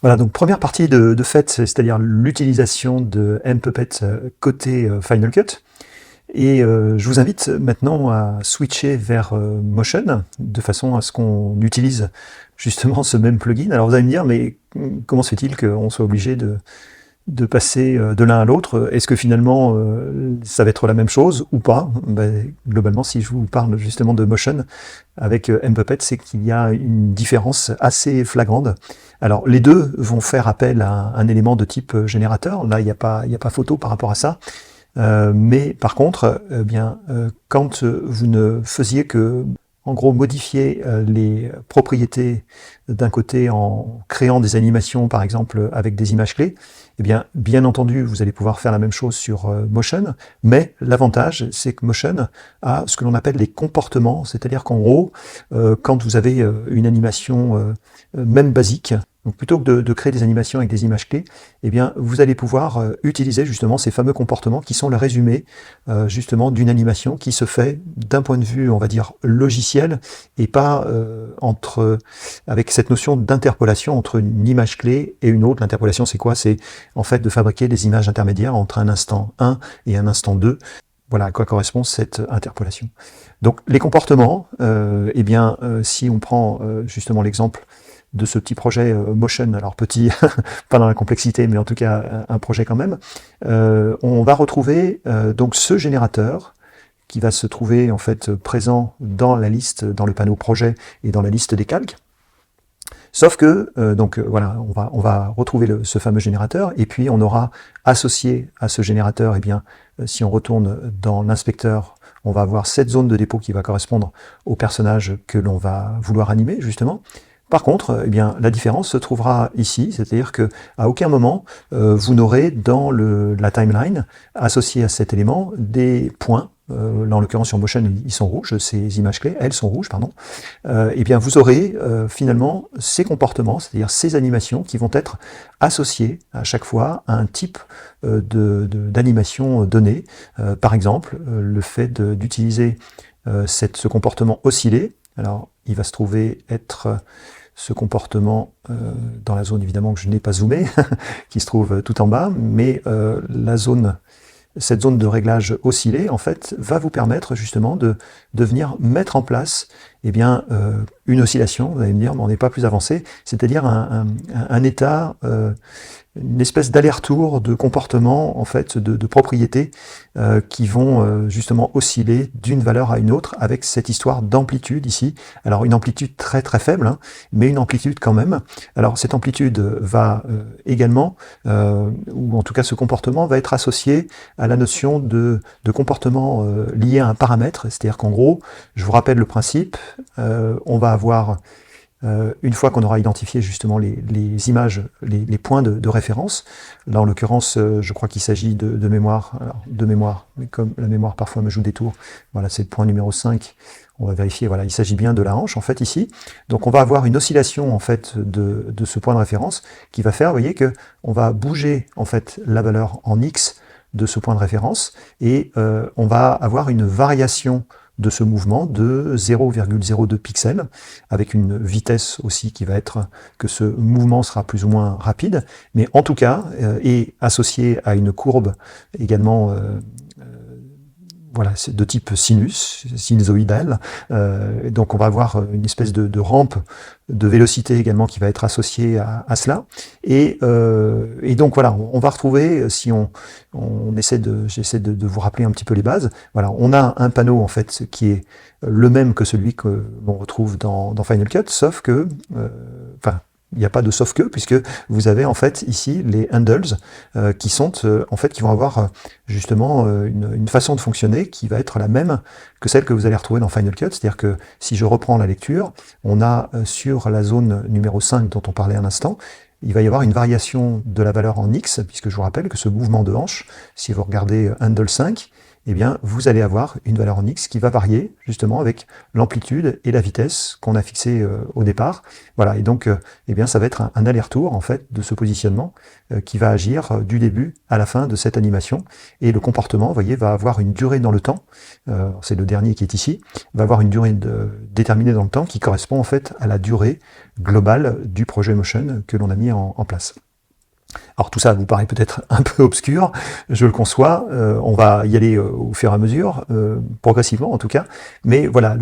Voilà, donc première partie de fait, c'est-à-dire l'utilisation de mPuppet côté Final Cut. Et je vous invite maintenant à switcher vers Motion, de façon à ce qu'on utilise justement ce même plugin. Alors vous allez me dire, mais comment se fait-il qu'on soit obligé de passer de l'un à l'autre? Est-ce que finalement ça va être la même chose ou pas? Ben, globalement, si je vous parle justement de Motion avec mPuppet, c'est qu'il y a une différence assez flagrante. Alors les deux vont faire appel à un élément de type générateur. Là, il n'y a pas photo par rapport à ça. Mais par contre, quand vous ne faisiez que, en gros, modifier les propriétés d'un côté en créant des animations, par exemple, avec des images clés, eh bien entendu, vous allez pouvoir faire la même chose sur Motion, mais l'avantage, c'est que Motion a ce que l'on appelle les comportements, c'est-à-dire qu'en gros, quand vous avez une animation même basique, donc plutôt que de créer des animations avec des images clés, eh bien, vous allez pouvoir utiliser justement ces fameux comportements qui sont le résumé justement d'une animation qui se fait d'un point de vue, on va dire, logiciel et pas avec cette notion d'interpolation entre une image clé et une autre. L'interpolation, c'est quoi? C'est en fait de fabriquer des images intermédiaires entre un instant 1 et un instant 2. Voilà à quoi correspond cette interpolation. Donc les comportements, si on prend justement l'exemple de ce petit projet Motion, alors petit, pas dans la complexité, mais en tout cas un projet quand même, on va retrouver donc ce générateur qui va se trouver en fait présent dans la liste, dans le panneau projet et dans la liste des calques. Sauf que, voilà, on va retrouver ce fameux générateur, et puis on aura associé à ce générateur, si on retourne dans l'inspecteur, on va avoir cette zone de dépôt qui va correspondre au personnage que l'on va vouloir animer, justement. Par contre, la différence se trouvera ici, c'est-à-dire que à aucun moment vous n'aurez dans la timeline associé à cet élément des points. Là, en l'occurrence sur Motion, ils sont rouges, ces images clés, elles sont rouges, pardon. Vous aurez finalement ces comportements, c'est-à-dire ces animations qui vont être associées à chaque fois à un type d'animation donnée. Par exemple, le fait d'utiliser ce comportement oscillé. Alors, il va se trouver être ce comportement dans la zone évidemment que je n'ai pas zoomé, qui se trouve tout en bas, mais cette zone de réglage oscillée, en fait, va vous permettre justement de venir mettre en place une oscillation. Vous allez me dire, mais on n'est pas plus avancé, c'est-à-dire un état, une espèce d'aller-retour de comportement, en fait, de propriétés qui vont justement osciller d'une valeur à une autre avec cette histoire d'amplitude ici. Alors une amplitude très très faible, hein, mais une amplitude quand même. Alors cette amplitude va également, ou en tout cas ce comportement va être associé à la notion de comportement lié à un paramètre, c'est-à-dire qu'en gros, je vous rappelle le principe, on va avoir une fois qu'on aura identifié justement les images, les points de référence, là en l'occurrence je crois qu'il s'agit de mémoire, alors, de mémoire, mais comme la mémoire parfois me joue des tours, voilà c'est le point numéro 5, on va vérifier, voilà il s'agit bien de la hanche en fait ici, donc on va avoir une oscillation en fait de ce point de référence qui va faire, vous voyez que on va bouger en fait la valeur en X de ce point de référence, et on va avoir une variation de ce mouvement de 0,02 pixels, avec une vitesse aussi qui va être que ce mouvement sera plus ou moins rapide, mais en tout cas, est associé à une courbe également voilà, de type sinus, sinusoïdal. Donc on va avoir une espèce de rampe de vélocité également qui va être associée à cela. Et donc voilà, on va retrouver, si j'essaie de vous rappeler un petit peu les bases, voilà, on a un panneau en fait qui est le même que celui que l'on retrouve dans Final Cut, sauf que, il n'y a pas de sauf que, puisque vous avez en fait ici les handles qui sont en fait qui vont avoir justement une façon de fonctionner qui va être la même que celle que vous allez retrouver dans Final Cut, c'est-à-dire que si je reprends la lecture, on a sur la zone numéro 5 dont on parlait un instant, il va y avoir une variation de la valeur en X, puisque je vous rappelle que ce mouvement de hanche, si vous regardez handle 5, eh bien, vous allez avoir une valeur en X qui va varier justement avec l'amplitude et la vitesse qu'on a fixée au départ. Voilà, et donc, eh bien, ça va être un aller-retour en fait de ce positionnement qui va agir du début à la fin de cette animation. Et le comportement, vous voyez, va avoir une durée dans le temps. C'est le dernier qui est ici, va avoir une durée déterminée dans le temps qui correspond en fait à la durée globale du projet Motion que l'on a mis en place. Alors tout ça vous paraît peut-être un peu obscur, je le conçois, on va y aller au fur et à mesure, progressivement en tout cas, mais voilà,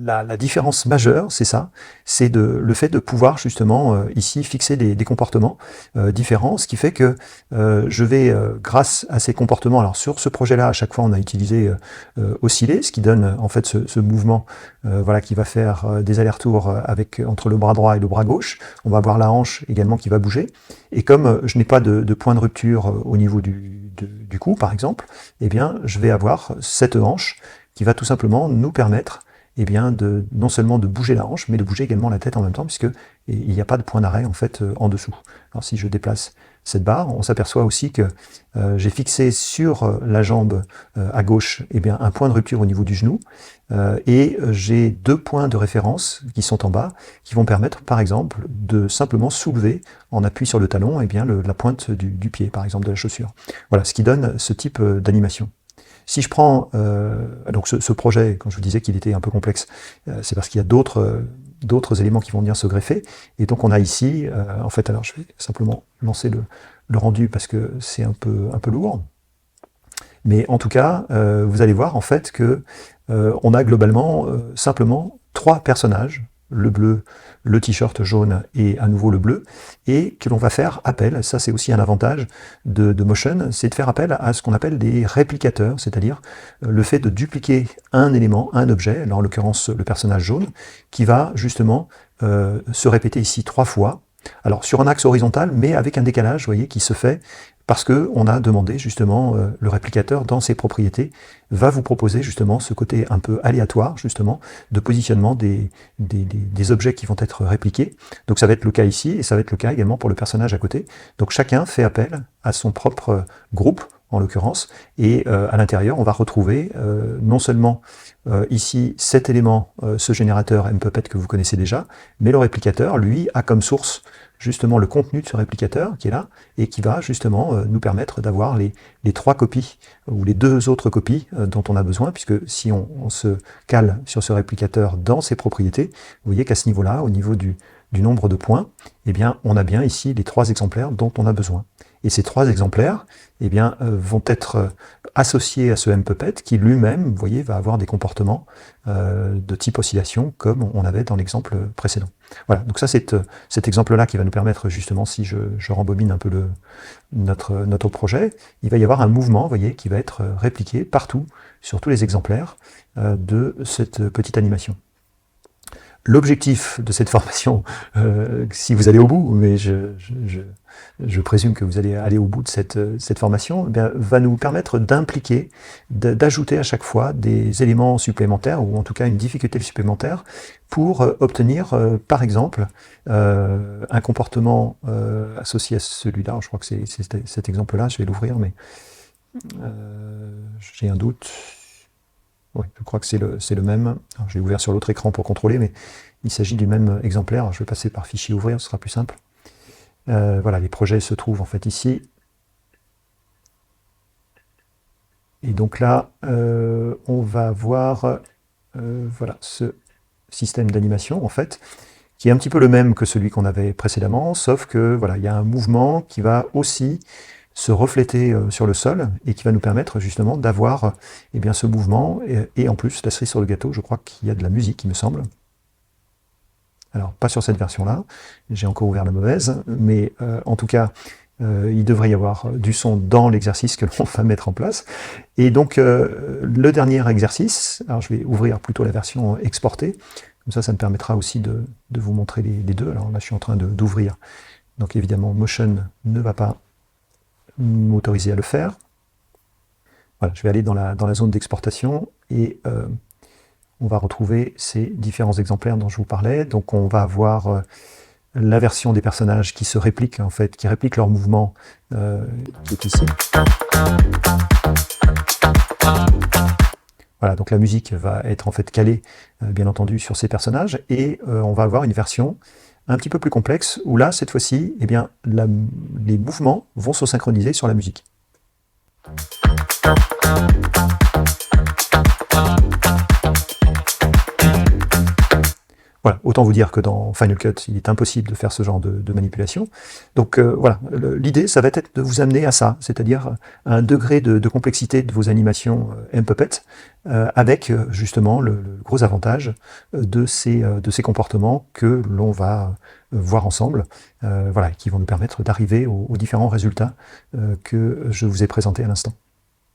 la différence majeure, c'est ça, c'est le fait de pouvoir justement ici fixer des comportements différents, ce qui fait que je vais, grâce à ces comportements, alors sur ce projet-là, à chaque fois on a utilisé osciller, ce qui donne en fait ce mouvement voilà, qui va faire des allers-retours entre le bras droit et le bras gauche, on va avoir la hanche également qui va bouger, et comme je n'ai pas de point de rupture au niveau du cou, par exemple, eh bien, je vais avoir cette hanche qui va tout simplement nous permettre eh bien, non seulement de bouger la hanche, mais de bouger également la tête en même temps, puisque il n'y a pas de point d'arrêt en fait en dessous. Alors si je déplace cette barre, on s'aperçoit aussi que j'ai fixé sur la jambe à gauche eh bien, un point de rupture au niveau du genou, et j'ai 2 points de référence qui sont en bas, qui vont permettre par exemple de simplement soulever en appui sur le talon eh bien, la pointe du pied, par exemple de la chaussure. Voilà, ce qui donne ce type d'animation. Si je prends donc ce projet, quand je vous disais qu'il était un peu complexe, c'est parce qu'il y a d'autres éléments qui vont venir se greffer. Et donc on a ici, en fait, alors je vais simplement lancer le rendu parce que c'est un peu lourd. Mais en tout cas, vous allez voir en fait que on a globalement simplement 3 personnages, le bleu, le t-shirt jaune et à nouveau le bleu, et que l'on va faire appel, ça c'est aussi un avantage de Motion, c'est de faire appel à ce qu'on appelle des réplicateurs, c'est-à-dire le fait de dupliquer un élément, un objet, alors en l'occurrence le personnage jaune, qui va justement se répéter ici 3 fois, alors sur un axe horizontal, mais avec un décalage, vous voyez, qui se fait parce qu'on a demandé justement, le réplicateur dans ses propriétés va vous proposer justement ce côté un peu aléatoire justement de positionnement des objets qui vont être répliqués. Donc ça va être le cas ici et ça va être le cas également pour le personnage à côté. Donc chacun fait appel à son propre groupe en l'occurrence, et à l'intérieur on va retrouver non seulement ici cet élément, ce générateur MPuppet que vous connaissez déjà, mais le réplicateur lui a comme source justement le contenu de ce réplicateur qui est là, et qui va justement nous permettre d'avoir les 3 copies, ou les 2 autres copies dont on a besoin, puisque si on se cale sur ce réplicateur dans ses propriétés, vous voyez qu'à ce niveau-là, au niveau du nombre de points, eh bien, on a bien ici les 3 exemplaires dont on a besoin. Et ces 3 exemplaires eh bien, vont être associés à ce MPuppet qui lui-même, vous voyez, va avoir des comportements de type oscillation comme on avait dans l'exemple précédent. Voilà, donc ça c'est cet exemple-là qui va nous permettre justement, si je rembobine un peu notre projet, il va y avoir un mouvement, vous voyez, qui va être répliqué partout, sur tous les exemplaires de cette petite animation. L'objectif de cette formation, si vous allez au bout, mais je présume que vous allez aller au bout de cette formation, eh bien, va nous permettre d'impliquer, d'ajouter à chaque fois des éléments supplémentaires, ou en tout cas une difficulté supplémentaire, pour obtenir, par exemple, un comportement associé à celui-là. Je crois que c'est cet exemple-là, je vais l'ouvrir, mais j'ai un doute. Oui, je crois que c'est le même. Alors, j'ai ouvert sur l'autre écran pour contrôler, mais il s'agit du même exemplaire. Alors, je vais passer par fichier ouvrir, ce sera plus simple. Voilà, les projets se trouvent en fait ici. Et donc là, on va voir voilà, ce système d'animation en fait, qui est un petit peu le même que celui qu'on avait précédemment, sauf que voilà, il y a un mouvement qui va aussi se refléter sur le sol et qui va nous permettre justement d'avoir eh bien, ce mouvement et en plus, la cerise sur le gâteau, je crois qu'il y a de la musique, il me semble. Alors, pas sur cette version-là, j'ai encore ouvert la mauvaise, mais en tout cas, il devrait y avoir du son dans l'exercice que l'on va mettre en place. Et donc, le dernier exercice, alors je vais ouvrir plutôt la version exportée, comme ça me permettra aussi de vous montrer les deux. Alors là, je suis en train d'ouvrir. Donc évidemment, Motion ne va pas m'autoriser à le faire. Voilà, je vais aller dans la zone d'exportation et on va retrouver ces différents exemplaires dont je vous parlais. Donc on va avoir la version des personnages qui se répliquent, en fait, qui répliquent leur mouvement qui est ici. Voilà, donc la musique va être en fait calée, bien entendu, sur ces personnages, et on va avoir une version un petit peu plus complexe, où là, cette fois-ci, eh bien, les mouvements vont se synchroniser sur la musique. Voilà, autant vous dire que dans Final Cut, il est impossible de faire ce genre de manipulation. Donc voilà, l'idée, ça va être de vous amener à ça, c'est-à-dire à un degré de complexité de vos animations M-Puppet, avec justement le gros avantage de ces comportements que l'on va voir ensemble, voilà, qui vont nous permettre d'arriver aux différents résultats que je vous ai présentés à l'instant.